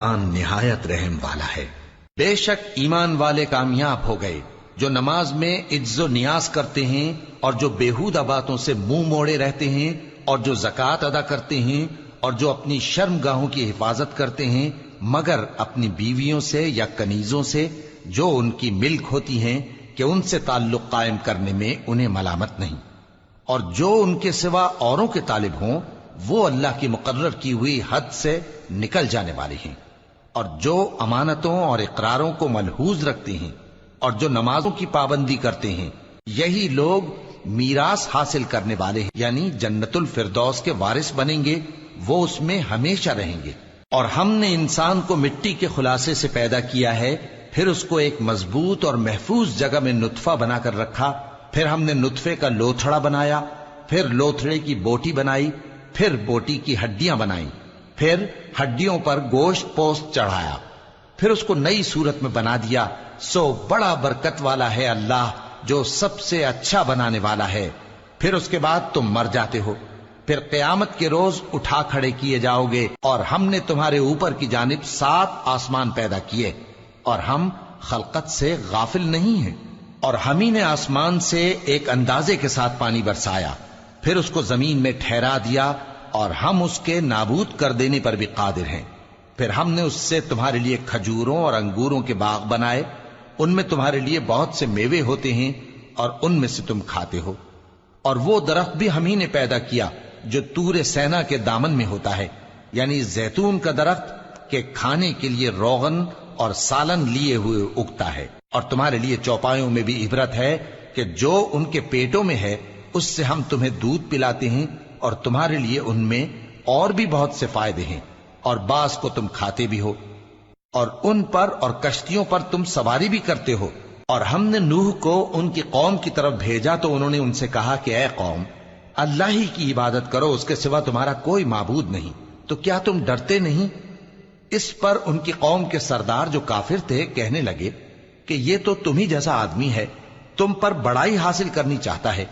نہایت رحم والا ہے۔ بے شک ایمان والے کامیاب ہو گئے جو نماز میں عجز و نیاز کرتے ہیں اور جو بیہودہ باتوں سے منہ موڑے رہتے ہیں اور جو زکوٰۃ ادا کرتے ہیں اور جو اپنی شرم گاہوں کی حفاظت کرتے ہیں مگر اپنی بیویوں سے یا کنیزوں سے جو ان کی ملک ہوتی ہیں کہ ان سے تعلق قائم کرنے میں انہیں ملامت نہیں، اور جو ان کے سوا اوروں کے طالب ہوں وہ اللہ کی مقرر کی ہوئی حد سے نکل جانے والے ہیں، اور جو امانتوں اور اقراروں کو ملحوظ رکھتے ہیں اور جو نمازوں کی پابندی کرتے ہیں یہی لوگ میراث حاصل کرنے والے ہیں، یعنی جنت الفردوس کے وارث بنیں گے، وہ اس میں ہمیشہ رہیں گے۔ اور ہم نے انسان کو مٹی کے خلاصے سے پیدا کیا ہے، پھر اس کو ایک مضبوط اور محفوظ جگہ میں نطفہ بنا کر رکھا، پھر ہم نے نطفے کا لوتھڑا بنایا، پھر لوتھڑے کی بوٹی بنائی، پھر بوٹی کی ہڈیاں بنائیں، پھر ہڈیوں پر گوشت پوست چڑھایا، پھر اس کو نئی صورت میں بنا دیا۔ سو بڑا برکت والا ہے اللہ جو سب سے اچھا بنانے والا ہے۔ پھر اس کے بعد تم مر جاتے ہو، پھر قیامت کے روز اٹھا کھڑے کیے جاؤ گے، اور ہم نے تمہارے اوپر کی جانب 7 آسمان پیدا کیے، اور ہم خلقت سے غافل نہیں ہیں۔ اور ہم ہی نے آسمان سے ایک اندازے کے ساتھ پانی برسایا، پھر اس کو زمین میں ٹھہرا دیا، اور ہم اس کے نابود کر دینے پر بھی قادر ہیں۔ پھر ہم نے اس سے تمہارے لیے کھجوروں اور انگوروں کے باغ بنائے، ان میں تمہارے لیے بہت سے میوے ہوتے ہیں اور ان میں سے تم کھاتے ہو۔ اور وہ درخت بھی ہم ہی نے پیدا کیا جو طور سینا کے دامن میں ہوتا ہے، یعنی زیتون کا درخت کہ کھانے کے لیے روغن اور سالن لیے ہوئے اگتا ہے۔ اور تمہارے لیے چوپایوں میں بھی عبرت ہے کہ جو ان کے پیٹوں میں ہے اس سے ہم تمہیں دودھ پلاتے ہیں، اور تمہارے لیے ان میں اور بھی بہت سے فائدے ہیں، اور بعض کو تم کھاتے بھی ہو، اور ان پر اور کشتیوں پر تم سواری بھی کرتے ہو۔ اور ہم نے نوح کو ان کی قوم کی طرف بھیجا تو انہوں نے ان سے کہا کہ اے قوم، اللہ ہی کی عبادت کرو، اس کے سوا تمہارا کوئی معبود نہیں، تو کیا تم ڈرتے نہیں؟ اس پر ان کی قوم کے سردار جو کافر تھے کہنے لگے کہ یہ تو تم ہی جیسا آدمی ہے، تم پر بڑائی حاصل کرنی چاہتا ہے،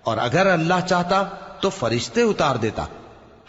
اور اگر اللہ چاہتا تو فرشتے اتار دیتا۔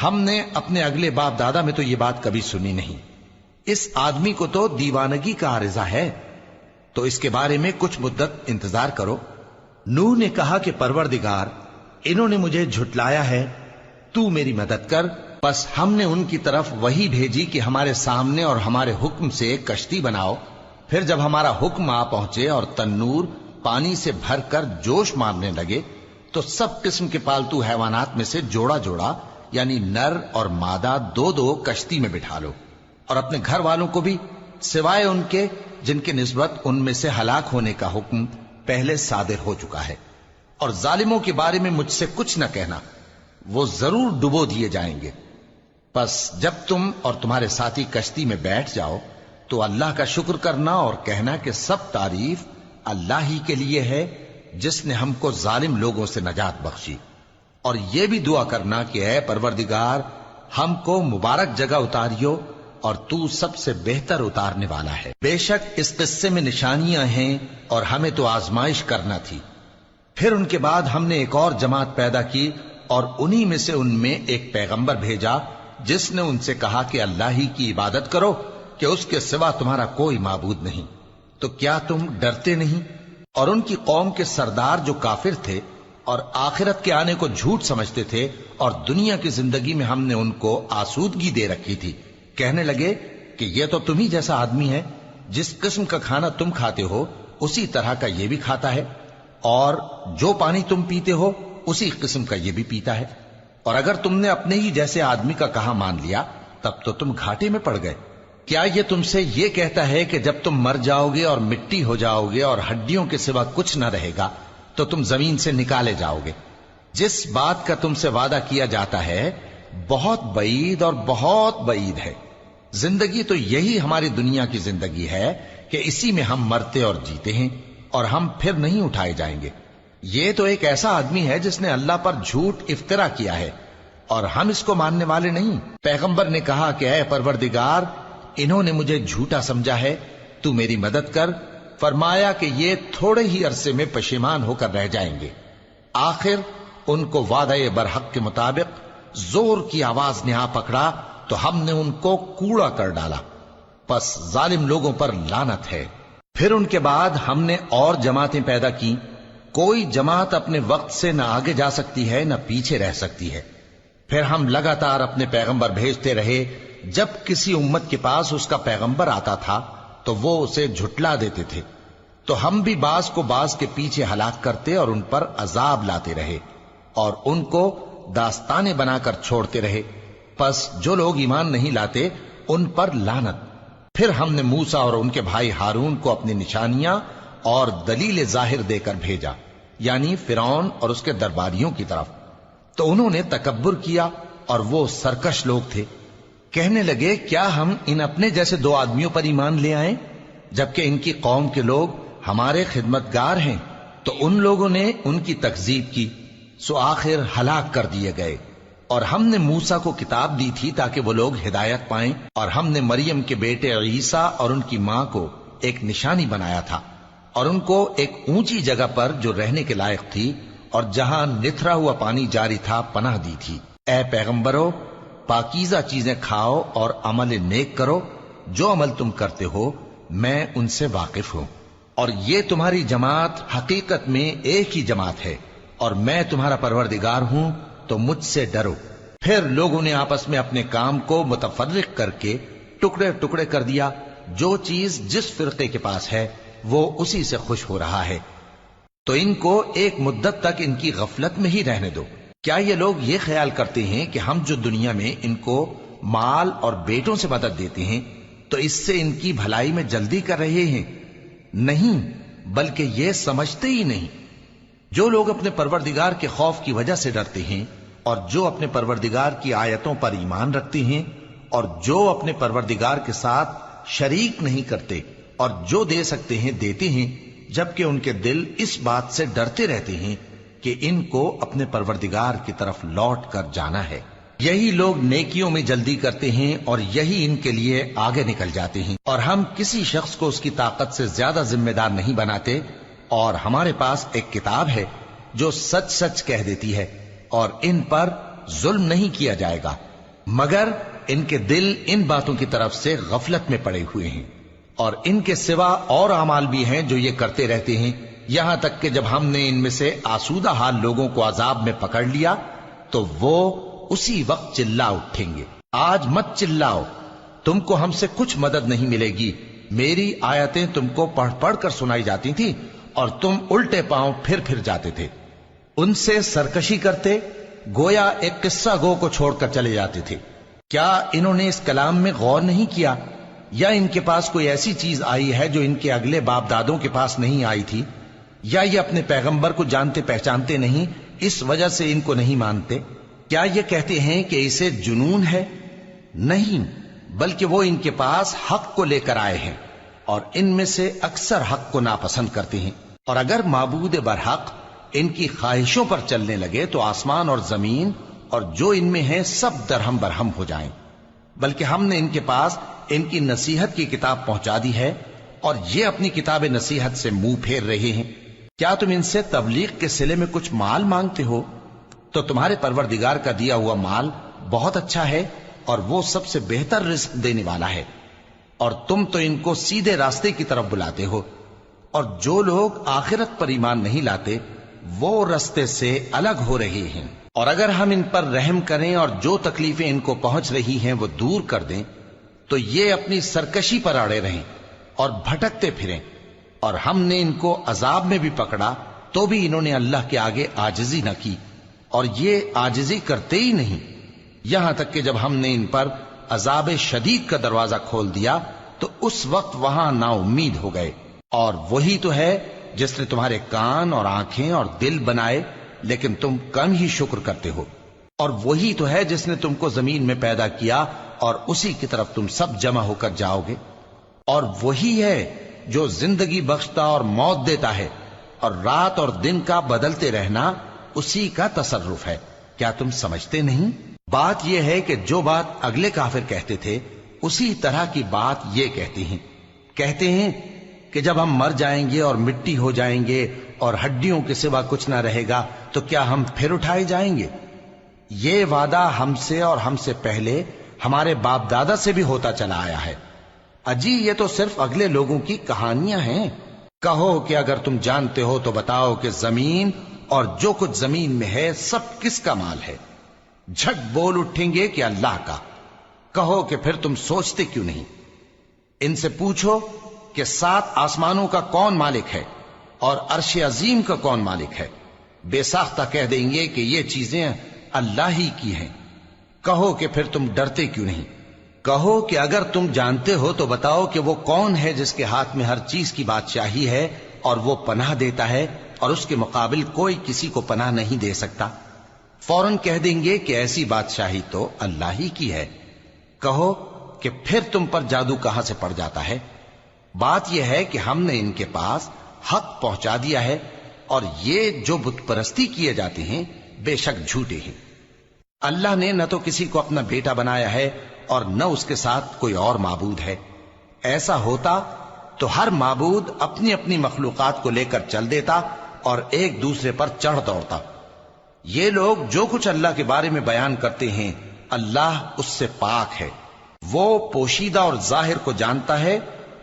ہم نے اپنے اگلے باپ دادا میں تو یہ بات کبھی سنی نہیں، اس آدمی کو تو دیوانگی کا عارضہ ہے، تو اس کے بارے میں کچھ مدت انتظار کرو۔ نوح نے کہا کہ پروردگار، انہوں نے مجھے جھٹلایا ہے، تو میری مدد کر۔ پس ہم نے ان کی طرف وحی بھیجی کہ ہمارے سامنے اور ہمارے حکم سے ایک کشتی بناؤ۔ پھر جب ہمارا حکم آ پہنچے اور تنور پانی سے بھر کر جوش مارنے لگے تو سب قسم کے پالتو حیوانات میں سے جوڑا جوڑا یعنی نر اور مادہ 2 کشتی میں بٹھا لو، اور اپنے گھر والوں کو بھی سوائے ان کے جن کے نسبت ان میں سے ہلاک ہونے کا حکم پہلے صادر ہو چکا ہے۔ اور ظالموں کے بارے میں مجھ سے کچھ نہ کہنا، وہ ضرور ڈبو دیے جائیں گے۔ پس جب تم اور تمہارے ساتھی کشتی میں بیٹھ جاؤ تو اللہ کا شکر کرنا اور کہنا کہ سب تعریف اللہ ہی کے لیے ہے جس نے ہم کو ظالم لوگوں سے نجات بخشی۔ اور یہ بھی دعا کرنا کہ اے پروردگار، ہم کو مبارک جگہ اتاریو اور تو سب سے بہتر اتارنے والا ہے۔ بے شک اس قصے میں نشانیاں ہیں اور ہمیں تو آزمائش کرنا تھی۔ پھر ان کے بعد ہم نے ایک اور جماعت پیدا کی اور انہی میں سے ان میں ایک پیغمبر بھیجا جس نے ان سے کہا کہ اللہ ہی کی عبادت کرو کہ اس کے سوا تمہارا کوئی معبود نہیں، تو کیا تم ڈرتے نہیں؟ اور ان کی قوم کے سردار جو کافر تھے اور آخرت کے آنے کو جھوٹ سمجھتے تھے اور دنیا کی زندگی میں ہم نے ان کو آسودگی دے رکھی تھی، کہنے لگے کہ یہ تو تم ہی جیسا آدمی ہے، جس قسم کا کھانا تم کھاتے ہو اسی طرح کا یہ بھی کھاتا ہے، اور جو پانی تم پیتے ہو اسی قسم کا یہ بھی پیتا ہے، اور اگر تم نے اپنے ہی جیسے آدمی کا کہا مان لیا تب تو تم گھاٹے میں پڑ گئے۔ کیا یہ تم سے یہ کہتا ہے کہ جب تم مر جاؤ گے اور مٹی ہو جاؤ گے اور ہڈیوں کے سوا کچھ نہ رہے گا تو تم زمین سے نکالے جاؤ گے؟ جس بات کا تم سے وعدہ کیا جاتا ہے بہت بعید اور بہت بعید ہے۔ زندگی تو یہی ہماری دنیا کی زندگی ہے کہ اسی میں ہم مرتے اور جیتے ہیں، اور ہم پھر نہیں اٹھائے جائیں گے۔ یہ تو ایک ایسا آدمی ہے جس نے اللہ پر جھوٹ افطرا کیا ہے، اور ہم اس کو ماننے والے نہیں۔ پیغمبر نے کہا کہ اے پروردگار، انہوں نے مجھے جھوٹا سمجھا ہے، تو میری مدد کر۔ فرمایا کہ یہ تھوڑے ہی عرصے میں پشیمان ہو کر رہ جائیں گے۔ آخر ان کو وعدہ برحق کے مطابق زور کی آواز نے آ پکڑا تو ہم نے ان کو کوڑا کر ڈالا، پس ظالم لوگوں پر لعنت ہے۔ پھر ان کے بعد ہم نے اور جماعتیں پیدا کی، کوئی جماعت اپنے وقت سے نہ آگے جا سکتی ہے نہ پیچھے رہ سکتی ہے۔ پھر ہم لگاتار اپنے پیغمبر بھیجتے رہے، جب کسی امت کے پاس اس کا پیغمبر آتا تھا تو وہ اسے جھٹلا دیتے تھے، تو ہم بھی بعض کو بعض کے پیچھے ہلاک کرتے اور ان پر عذاب لاتے رہے اور ان کو داستانیں بنا کر چھوڑتے رہے۔ پس جو لوگ ایمان نہیں لاتے ان پر لعنت۔ پھر ہم نے موسیٰ اور ان کے بھائی ہارون کو اپنی نشانیاں اور دلیل ظاہر دے کر بھیجا، یعنی فرعون اور اس کے درباریوں کی طرف، تو انہوں نے تکبر کیا اور وہ سرکش لوگ تھے۔ کہنے لگے کیا ہم ان اپنے جیسے دو آدمیوں پر ایمان لے آئیں جبکہ ان کی قوم کے لوگ ہمارے خدمتگار ہیں؟ تو ان لوگوں نے ان کی تکذیب کی، سو آخر ہلاک کر دیے گئے۔ اور ہم نے موسیٰ کو کتاب دی تھی تاکہ وہ لوگ ہدایت پائیں، اور ہم نے مریم کے بیٹے عیسیٰ اور ان کی ماں کو ایک نشانی بنایا تھا اور ان کو ایک اونچی جگہ پر جو رہنے کے لائق تھی اور جہاں نتھرا ہوا پانی جاری تھا پناہ دی تھی۔ اے پیغمبرو، پاکیزہ چیزیں کھاؤ اور عمل نیک کرو، جو عمل تم کرتے ہو میں ان سے واقف ہوں، اور یہ تمہاری جماعت حقیقت میں ایک ہی جماعت ہے، اور میں تمہارا پروردگار ہوں، تو مجھ سے ڈرو۔ پھر لوگوں نے آپس میں اپنے کام کو متفرق کر کے ٹکڑے ٹکڑے کر دیا، جو چیز جس فرقے کے پاس ہے وہ اسی سے خوش ہو رہا ہے، تو ان کو ایک مدت تک ان کی غفلت میں ہی رہنے دو۔ کیا یہ لوگ یہ خیال کرتے ہیں کہ ہم جو دنیا میں ان کو مال اور بیٹوں سے مدد دیتے ہیں تو اس سے ان کی بھلائی میں جلدی کر رہے ہیں؟ نہیں، بلکہ یہ سمجھتے ہی نہیں۔ جو لوگ اپنے پروردگار کے خوف کی وجہ سے ڈرتے ہیں اور جو اپنے پروردگار کی آیتوں پر ایمان رکھتے ہیں اور جو اپنے پروردگار کے ساتھ شریک نہیں کرتے اور جو دے سکتے ہیں دیتے ہیں، جبکہ ان کے دل اس بات سے ڈرتے رہتے ہیں کہ ان کو اپنے پروردگار کی طرف لوٹ کر جانا ہے، یہی لوگ نیکیوں میں جلدی کرتے ہیں اور یہی ان کے لیے آگے نکل جاتے ہیں۔ اور ہم کسی شخص کو اس کی طاقت سے زیادہ ذمہ دار نہیں بناتے، اور ہمارے پاس ایک کتاب ہے جو سچ سچ کہہ دیتی ہے، اور ان پر ظلم نہیں کیا جائے گا، مگر ان کے دل ان باتوں کی طرف سے غفلت میں پڑے ہوئے ہیں۔ اور ان کے سوا اور اعمال بھی ہیں جو یہ کرتے رہتے ہیں، یہاں تک کہ جب ہم نے ان میں سے آسودہ حال لوگوں کو عذاب میں پکڑ لیا تو وہ اسی وقت چلا اٹھیں گے۔ آج مت چلاؤ، تم کو ہم سے کچھ مدد نہیں ملے گی، میری آیتیں تم کو پڑھ پڑھ کر سنائی جاتی تھی اور تم الٹے پاؤں پھر جاتے تھے۔ ان سے سرکشی کرتے، گویا ایک قصہ گو کو چھوڑ کر چلے جاتے تھے۔ کیا انہوں نے اس کلام میں غور نہیں کیا، یا ان کے پاس کوئی ایسی چیز آئی ہے جو ان کے اگلے باپ دادوں کے پاس نہیں آئی تھی، یا یہ اپنے پیغمبر کو جانتے پہچانتے نہیں اس وجہ سے ان کو نہیں مانتے؟ کیا یہ کہتے ہیں کہ اسے جنون ہے؟ نہیں، بلکہ وہ ان کے پاس حق کو لے کر آئے ہیں، اور ان میں سے اکثر حق کو ناپسند کرتے ہیں۔ اور اگر معبود برحق ان کی خواہشوں پر چلنے لگے تو آسمان اور زمین اور جو ان میں ہیں سب درہم برہم ہو جائیں۔ بلکہ ہم نے ان کے پاس ان کی نصیحت کی کتاب پہنچا دی ہے، اور یہ اپنی کتاب نصیحت سے منہ پھیر رہے ہیں۔ کیا تم ان سے تبلیغ کے صلے میں کچھ مال مانگتے ہو؟ تو تمہارے پروردگار کا دیا ہوا مال بہت اچھا ہے، اور وہ سب سے بہتر رزق دینے والا ہے، اور تم تو ان کو سیدھے راستے کی طرف بلاتے ہو۔ اور جو لوگ آخرت پر ایمان نہیں لاتے وہ راستے سے الگ ہو رہے ہیں۔ اور اگر ہم ان پر رحم کریں اور جو تکلیفیں ان کو پہنچ رہی ہیں وہ دور کر دیں تو یہ اپنی سرکشی پر اڑے رہیں اور بھٹکتے پھریں، اور ہم نے ان کو عذاب میں بھی پکڑا تو بھی انہوں نے اللہ کے آگے عاجزی نہ کی، اور یہ عاجزی کرتے ہی نہیں، یہاں تک کہ جب ہم نے ان پر عذاب شدید کا دروازہ کھول دیا تو اس وقت وہاں نا امید ہو گئے۔ اور وہی تو ہے جس نے تمہارے کان اور آنکھیں اور دل بنائے، لیکن تم کم ہی شکر کرتے ہو۔ اور وہی تو ہے جس نے تم کو زمین میں پیدا کیا اور اسی کی طرف تم سب جمع ہو کر جاؤ گے۔ اور وہی ہے جو زندگی بخشتا اور موت دیتا ہے، اور رات اور دن کا بدلتے رہنا اسی کا تصرف ہے۔ کیا تم سمجھتے نہیں؟ بات یہ ہے کہ جو بات اگلے کافر کہتے تھے اسی طرح کی بات یہ کہتے ہیں کہ جب ہم مر جائیں گے اور مٹی ہو جائیں گے اور ہڈیوں کے سوا کچھ نہ رہے گا تو کیا ہم پھر اٹھائے جائیں گے؟ یہ وعدہ ہم سے اور ہم سے پہلے ہمارے باپ دادا سے بھی ہوتا چلا آیا ہے، اجی یہ تو صرف اگلے لوگوں کی کہانیاں ہیں. کہو کہ اگر تم جانتے ہو تو بتاؤ کہ زمین اور جو کچھ زمین میں ہے سب کس کا مال ہے؟ جھٹ بول اٹھیں گے کہ اللہ کا. کہو کہ پھر تم سوچتے کیوں نہیں؟ ان سے پوچھو کہ 7 آسمانوں کا کون مالک ہے اور عرش عظیم کا کون مالک ہے. بے ساختہ کہہ دیں گے کہ یہ چیزیں اللہ ہی کی ہیں. کہو کہ پھر تم ڈرتے کیوں نہیں؟ کہو کہ اگر تم جانتے ہو تو بتاؤ کہ وہ کون ہے جس کے ہاتھ میں ہر چیز کی بادشاہی ہے اور وہ پناہ دیتا ہے اور اس کے مقابل کوئی کسی کو پناہ نہیں دے سکتا. فوراً کہہ دیں گے کہ ایسی بادشاہی تو اللہ ہی کی ہے. کہو کہ پھر تم پر جادو کہاں سے پڑ جاتا ہے؟ بات یہ ہے کہ ہم نے ان کے پاس حق پہنچا دیا ہے اور یہ جو بت پرستی کیے جاتے ہیں بے شک جھوٹے ہیں. اللہ نے نہ تو کسی کو اپنا بیٹا بنایا ہے اور نہ اس کے ساتھ کوئی اور معبود ہے. ایسا ہوتا تو ہر معبود اپنی اپنی مخلوقات کو لے کر چل دیتا اور ایک دوسرے پر چڑھ دوڑتا. یہ لوگ جو کچھ اللہ کے بارے میں بیان کرتے ہیں اللہ اس سے پاک ہے. وہ پوشیدہ اور ظاہر کو جانتا ہے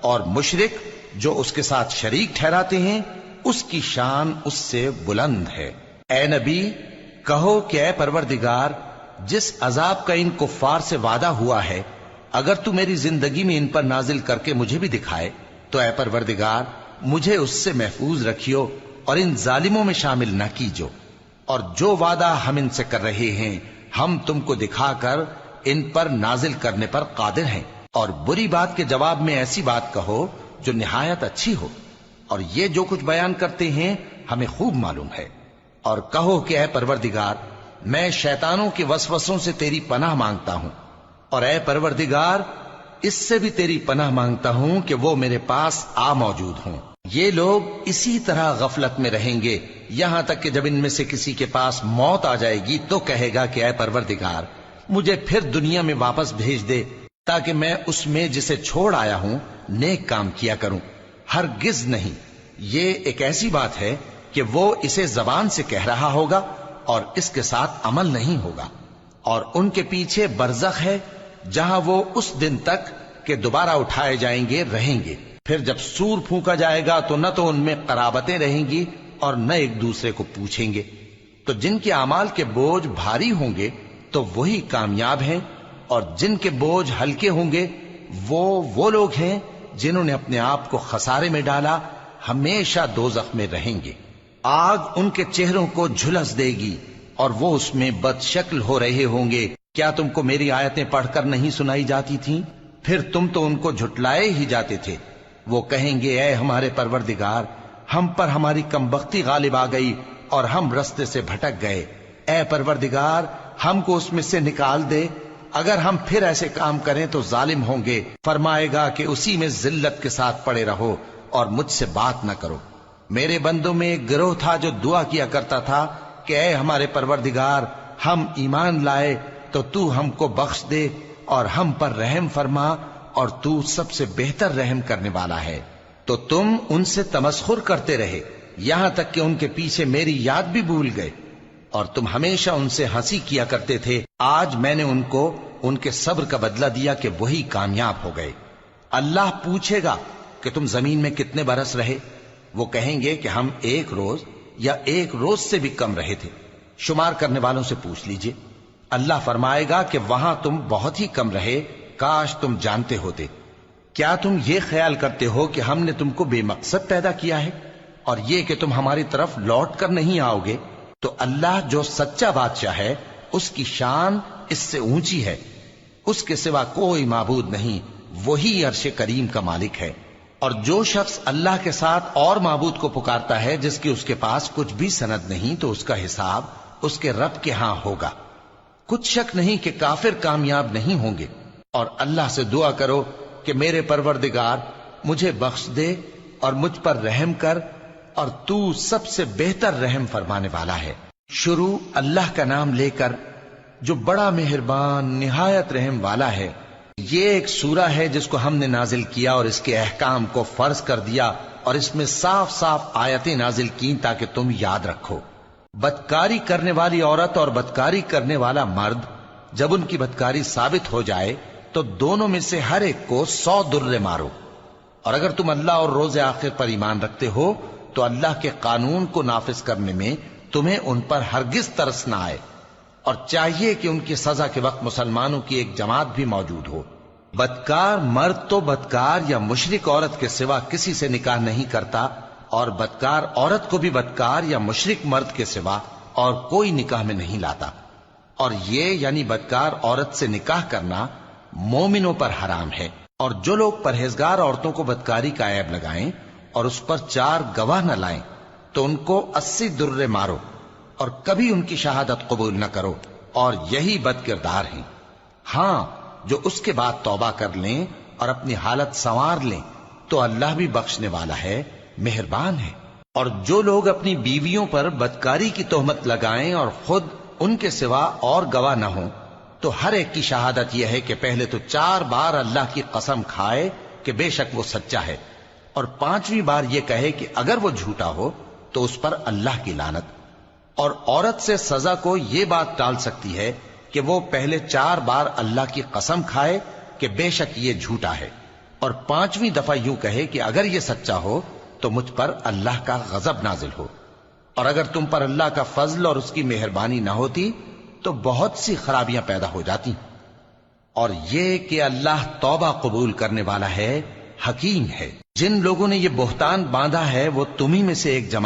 اور مشرک جو اس کے ساتھ شریک ٹھہراتے ہیں اس کی شان اس سے بلند ہے. اے نبی کہو کہ اے پروردگار جس عذاب کا ان کفار سے وعدہ ہوا ہے اگر تو میری زندگی میں ان پر نازل کر کے مجھے بھی دکھائے تو اے پروردگار مجھے اس سے محفوظ رکھیو اور ان ظالموں میں شامل نہ کیجو. اور جو وعدہ ہم ان سے کر رہے ہیں ہم تم کو دکھا کر ان پر نازل کرنے پر قادر ہیں. اور بری بات کے جواب میں ایسی بات کہو جو نہایت اچھی ہو. اور یہ جو کچھ بیان کرتے ہیں ہمیں خوب معلوم ہے. اور کہو کہ اے پروردگار میں شیطانوں کے وسوسوں سے تیری پناہ مانگتا ہوں اور اے پروردگار اس سے بھی تیری پناہ مانگتا ہوں کہ وہ میرے پاس آ موجود ہوں. یہ لوگ اسی طرح غفلت میں رہیں گے یہاں تک کہ جب ان میں سے کسی کے پاس موت آ جائے گی تو کہے گا کہ اے پروردگار مجھے پھر دنیا میں واپس بھیج دے تاکہ میں اس میں جسے چھوڑ آیا ہوں نیک کام کیا کروں. ہرگز نہیں. یہ ایک ایسی بات ہے کہ وہ اسے زبان سے کہہ رہا ہوگا اور اس کے ساتھ عمل نہیں ہوگا. اور ان کے پیچھے برزخ ہے جہاں وہ اس دن تک کہ دوبارہ اٹھائے جائیں گے رہیں گے. پھر جب سور پھونکا جائے گا تو نہ تو ان میں قرابتیں رہیں گی اور نہ ایک دوسرے کو پوچھیں گے. تو جن کے اعمال کے بوجھ بھاری ہوں گے تو وہی کامیاب ہیں اور جن کے بوجھ ہلکے ہوں گے وہ لوگ ہیں جنہوں نے اپنے آپ کو خسارے میں ڈالا ہمیشہ دوزخ میں رہیں گے. آگ ان کے چہروں کو جھلس دے گی اور وہ اس میں بد شکل ہو رہے ہوں گے. کیا تم کو میری آیتیں پڑھ کر نہیں سنائی جاتی تھیں؟ پھر تم تو ان کو جھٹلائے ہی جاتے تھے. وہ کہیں گے اے ہمارے پروردگار ہم پر ہماری کمبختی غالب آ گئی اور ہم رستے سے بھٹک گئے. اے پروردگار ہم کو اس میں سے نکال دے. اگر ہم پھر ایسے کام کریں تو ظالم ہوں گے. فرمائے گا کہ اسی میں ذلت کے ساتھ پڑے رہو اور مجھ سے بات نہ کرو. میرے بندوں میں ایک گروہ تھا جو دعا کیا کرتا تھا کہ اے ہمارے پروردگار ہم ایمان لائے تو تو ہم کو بخش دے اور ہم پر رحم فرما اور تو سب سے بہتر رحم کرنے والا ہے. تو تم ان سے تمسخر کرتے رہے یہاں تک کہ ان کے پیچھے میری یاد بھی بھول گئے اور تم ہمیشہ ان سے ہنسی کیا کرتے تھے. آج میں نے ان کو ان کے صبر کا بدلہ دیا کہ وہی کامیاب ہو گئے. اللہ پوچھے گا کہ تم زمین میں کتنے برس رہے؟ وہ کہیں گے کہ ہم 1 روز یا 1 روز سے بھی کم رہے تھے. شمار کرنے والوں سے پوچھ لیجئے. اللہ فرمائے گا کہ وہاں تم بہت ہی کم رہے. کاش تم جانتے ہوتے. کیا تم یہ خیال کرتے ہو کہ ہم نے تم کو بے مقصد پیدا کیا ہے اور یہ کہ تم ہماری طرف لوٹ کر نہیں آؤ گے؟ تو اللہ جو سچا بادشاہ ہے اس کی شان اس سے اونچی ہے. اس کے سوا کوئی معبود نہیں. وہی عرش کریم کا مالک ہے. اور جو شخص اللہ کے ساتھ اور معبود کو پکارتا ہے جس کی اس کے پاس کچھ بھی سند نہیں تو اس کا حساب اس کے رب کے ہاں ہوگا. کچھ شک نہیں کہ کافر کامیاب نہیں ہوں گے. اور اللہ سے دعا کرو کہ میرے پروردگار مجھے بخش دے اور مجھ پر رحم کر اور تو سب سے بہتر رحم فرمانے والا ہے. شروع اللہ کا نام لے کر جو بڑا مہربان نہایت رحم والا ہے. یہ ایک سورہ ہے جس کو ہم نے نازل کیا اور اس کے احکام کو فرض کر دیا اور اس میں صاف صاف آیتیں نازل کی تاکہ تم یاد رکھو. بدکاری کرنے والی عورت اور بدکاری کرنے والا مرد جب ان کی بدکاری ثابت ہو جائے تو دونوں میں سے ہر ایک کو 100 درے مارو، اور اگر تم اللہ اور روز آخر پر ایمان رکھتے ہو تو اللہ کے قانون کو نافذ کرنے میں تمہیں ان پر ہرگز ترس نہ آئے، اور چاہیے کہ ان کی سزا کے وقت مسلمانوں کی ایک جماعت بھی موجود ہو۔ بدکار مرد تو بدکار یا مشرک عورت کے سوا کسی سے نکاح نہیں کرتا، اور بدکار عورت کو بھی بدکار یا مشرک مرد کے سوا اور کوئی نکاح میں نہیں لاتا، اور یہ یعنی بدکار عورت سے نکاح کرنا مومنوں پر حرام ہے۔ اور جو لوگ پرہیزگار عورتوں کو بدکاری کا عیب لگائیں اور اس پر 4 گواہ نہ لائیں تو ان کو 80 درے مارو، اور کبھی ان کی شہادت قبول نہ کرو، اور یہی بد کردار ہیں۔ ہاں، جو اس کے بعد توبہ کر لیں اور اپنی حالت سنوار لیں تو اللہ بھی بخشنے والا ہے، مہربان ہے۔ اور جو لوگ اپنی بیویوں پر بدکاری کی تہمت لگائیں اور خود ان کے سوا اور گواہ نہ ہوں تو ہر ایک کی شہادت یہ ہے کہ پہلے تو 4 بار اللہ کی قسم کھائے کہ بے شک وہ سچا ہے، اور 5ویں بار یہ کہے کہ اگر وہ جھوٹا ہو تو اس پر اللہ کی لعنت۔ اور عورت سے سزا کو یہ بات ٹال سکتی ہے کہ وہ پہلے 4 بار اللہ کی قسم کھائے کہ بے شک یہ جھوٹا ہے، اور 5ویں دفعہ یوں کہے کہ اگر یہ سچا ہو تو مجھ پر اللہ کا غضب نازل ہو۔ اور اگر تم پر اللہ کا فضل اور اس کی مہربانی نہ ہوتی تو بہت سی خرابیاں پیدا ہو جاتی۔ اور یہ کہ اللہ توبہ قبول کرنے والا ہے، حکیم ہے۔ جن لوگوں نے یہ بہتان باندھا ہے وہ تمہیں میں سے ایک جماعت